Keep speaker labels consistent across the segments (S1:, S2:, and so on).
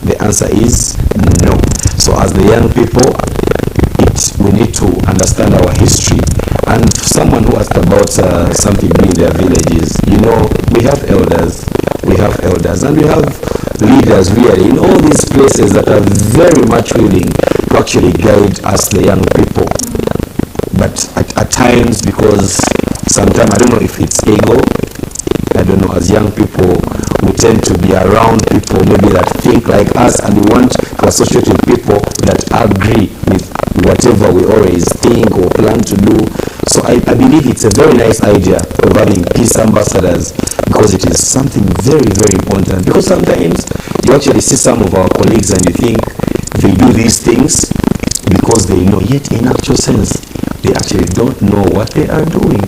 S1: The answer is no. So as the young people, we need to understand our history. And someone who asked about something in their villages, we have elders, and we have leaders really in all these places that are very much willing to actually guide us, the young people. But at times, because sometimes, I don't know if it's ego, I don't know, as young people, we tend to be around people maybe that think like us, and we want to associate with people that agree with whatever we always think or plan to do. So I believe it's a very nice idea of having peace ambassadors, because it is something very, very important. Because sometimes you actually see some of our colleagues and you think they do these things because they know, yet in actual sense, they actually don't know what they are doing.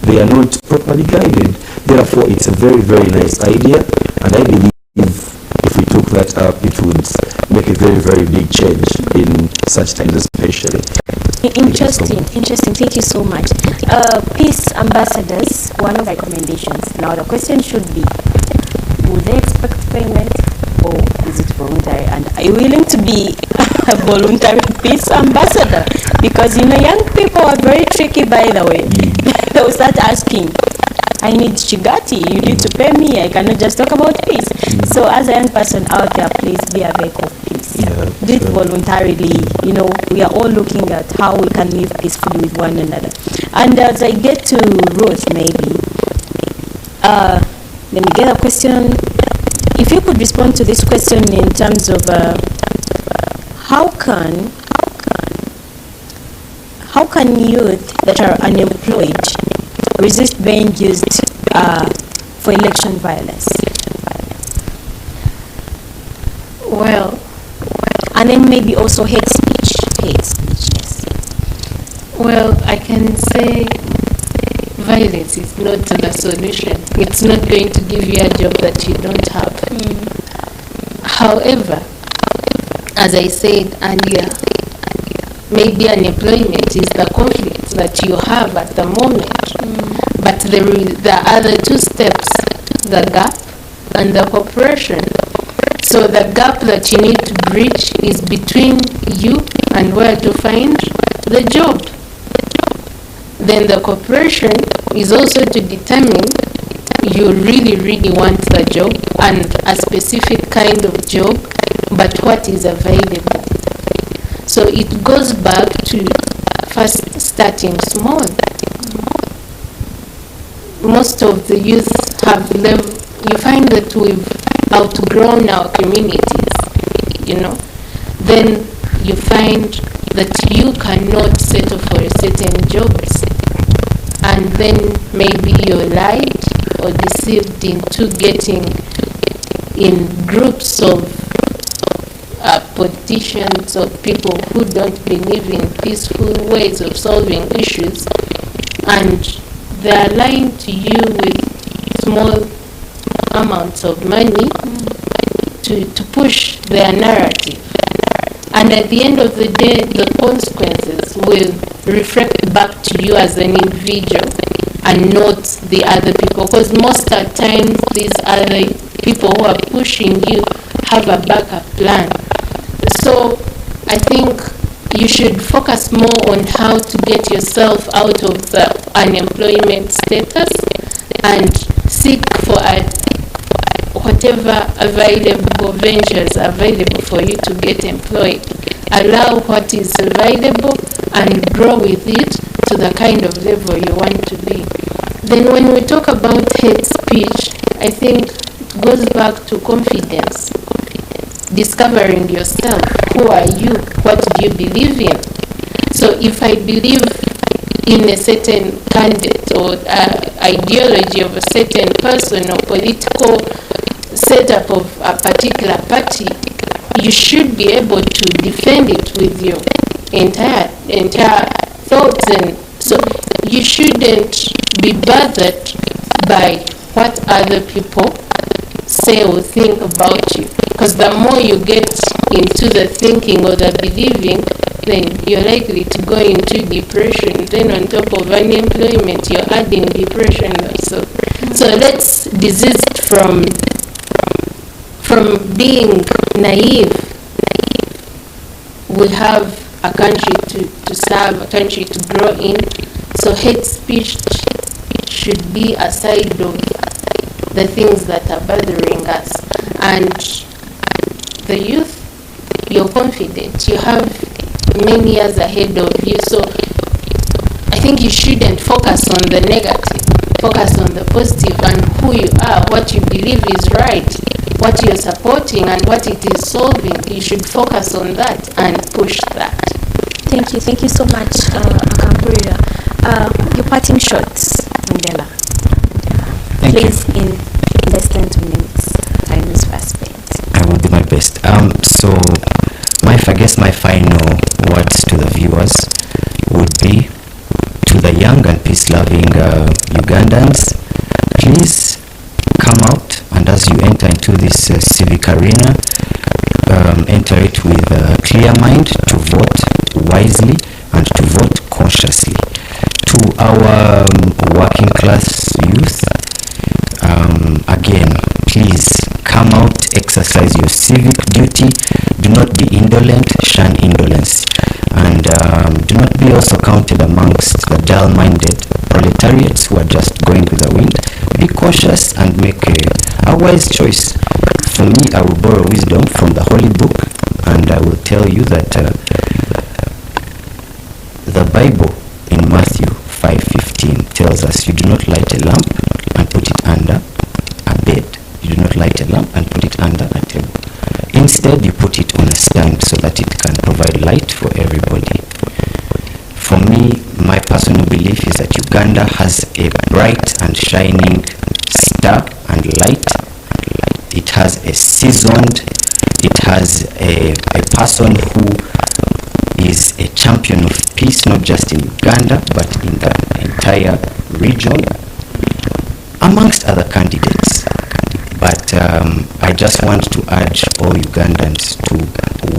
S1: They are not properly guided. Therefore, it's a very, very nice idea, and I believe if we took that up, it would make a very, very big change in such times, especially.
S2: Interesting. Thank you so much. Peace ambassadors, one of the recommendations. Now, the question should be, will they expect payment, or is it voluntary? And are you willing to be a voluntary peace ambassador? Because young people are very tricky, by the way. They will start asking, I need Chigati, you need to pay me, I cannot just talk about peace. So as a young person out there, please be a vehicle of peace. Do it voluntarily. We are all looking at how we can live peacefully with one another. And as I get to Ruth, maybe, let me get a question. If you could respond to this question in terms of how can youth that are unemployed resist being used for election violence?
S3: Well,
S2: and then maybe also hate speech, yes.
S3: Well, I can say violence is not the solution. It's not going to give you a job that you don't have. However, as I said earlier, maybe unemployment is the conflict that you have at the moment. But there are other two steps, the gap and the cooperation. So the gap that you need to bridge is between you and where to find the job. Then the cooperation is also to determine you really, really want the job and a specific kind of job, but what is available. So it goes back to first starting small. Most of the youth you find that we've outgrown our communities, Then you find that you cannot settle for certain jobs, and then maybe you're lied or deceived into getting in groups of politicians or people who don't believe in peaceful ways of solving issues, and they're lying to you with small amounts of money to push their narrative. And at the end of the day, the consequences will reflect back to you as an individual and not the other people. Because most of the time, these other people who are pushing you have a backup plan. So I think you should focus more on how to get yourself out of the unemployment status and seek for whatever available ventures are available for you to get employed. Allow what is available and grow with it to the kind of level you want to be. Then when we talk about hate speech, I think it goes back to confidence. Discovering yourself. Who are you? What do you believe in? So if I believe in a certain candidate or ideology of a certain person or political setup of a particular party, you should be able to defend it with your entire thoughts, and so you shouldn't be bothered by what other people say or think about you, because the more you get into the thinking or the believing, then you're likely to go into depression. Then on top of unemployment, you're adding depression also. So let's desist from from being naive, we have a country to serve, a country to grow in. So hate speech should be a side of the things that are bothering us. And the youth, you're confident, you have many years ahead of you. So I think you shouldn't focus on the negative, focus on the positive and who you are, what you believe is right, what you're supporting and what it is solving. You should focus on that and push that.
S2: Thank you so much, Akampuria. Your parting shots, Mandela.
S4: Thank
S2: Please, in less than 2 minutes, time is fast spent.
S4: I will do my best. So, I guess my final words to the viewers would be, to the young and peace-loving Ugandans, please come out, and as you enter into this civic arena, enter it with a clear mind to vote wisely and to vote consciously. To our working class youth, again, please come out, exercise your civic duty, do not be indolent, shun indolence, and do not be also counted amongst the dull-minded proletariats who are just going with the wind. Be cautious and make a wise choice. For me, I will borrow wisdom from the Holy Book, and I will tell you that the Bible in Matthew 5:15 tells us you do not light a lamp and put it under a bed. You do not light a lamp and put it under a table. Instead, you put it on a stand so that it can provide light for everybody. For me, my personal belief is that Uganda has a bright and shining star and light. It has a seasoned, it has a person who is a champion of peace, not just in Uganda, but in the entire region, amongst other candidates. But I just want to urge all Ugandans to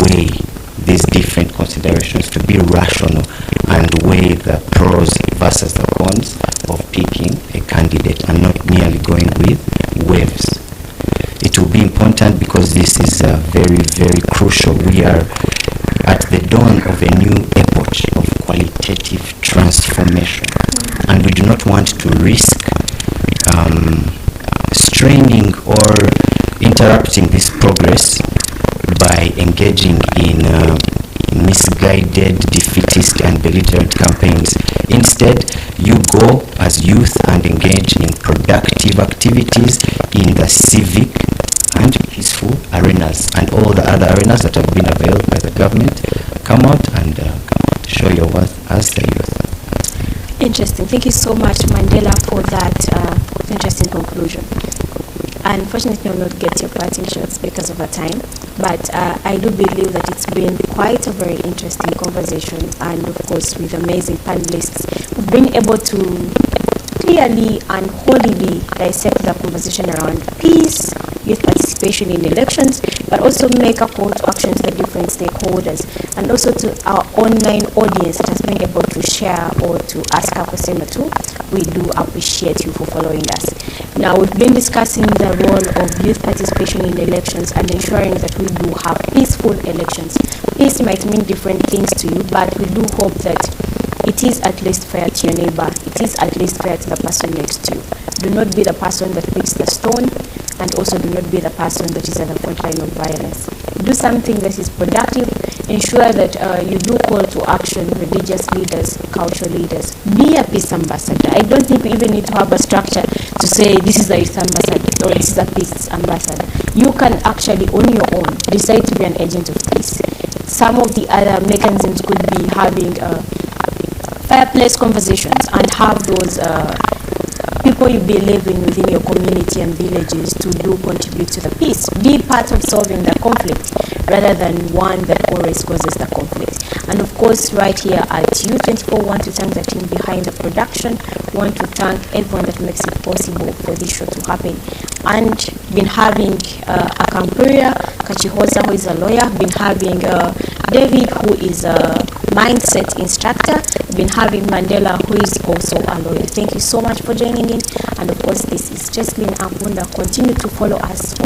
S4: weigh these different considerations, to be rational and weigh the pros versus the cons of picking a candidate and not merely going with waves. It will be important because this is very, very crucial. We are at the dawn of a new epoch of qualitative transformation, and we do not want to risk straining or interrupting this progress by engaging in misguided, defeatist and belligerent campaigns. Instead, you go as youth and engage in productive activities in the civic and peaceful arenas and all the other arenas that have been availed by the government. Come out and show your worth as the youth.
S2: Interesting. Thank you so much, Mandela, for that interesting conclusion. Unfortunately, I will not get your parting shots because of our time, but I do believe that it's been quite a very interesting conversation, and of course with amazing panelists who've been able to clearly and wholly dissect the conversation around peace, youth participation in elections, but also make a call to action to the different stakeholders, and also to our online audience that has been able to share or to ask a question or two. We do appreciate you for following us. Now, we've been discussing the role of youth participation in elections and ensuring that we do have peaceful elections. Peace might mean different things to you, but we do hope that it is at least fair to your neighbor. It is at least fair to the person next to you. Do not be the person that picks the stone, and also do not be the person that is at the front line of violence. Do something that is productive. Ensure that you do call to action religious leaders, cultural leaders. Be a peace ambassador. I don't think we even need to have a structure to say this is a youth ambassador or this is a peace ambassador. You can actually on your own decide to be an agent of peace. Some of the other mechanisms could be having fireplace conversations and have those people you believe in within your community and villages to do contribute to the peace. Be part of solving the conflict rather than one that always causes the conflict. And of course, right here at U24, want to thank the team behind the production, want to thank everyone that makes it possible for this show to happen. And been having Akampuria Kachihoza, who is a lawyer, been having David, who is a mindset instructor, been having Mandela, who is also a lawyer. Thank you so much for joining in. And of course, this is Jesslyn Akunda. Continue to follow us.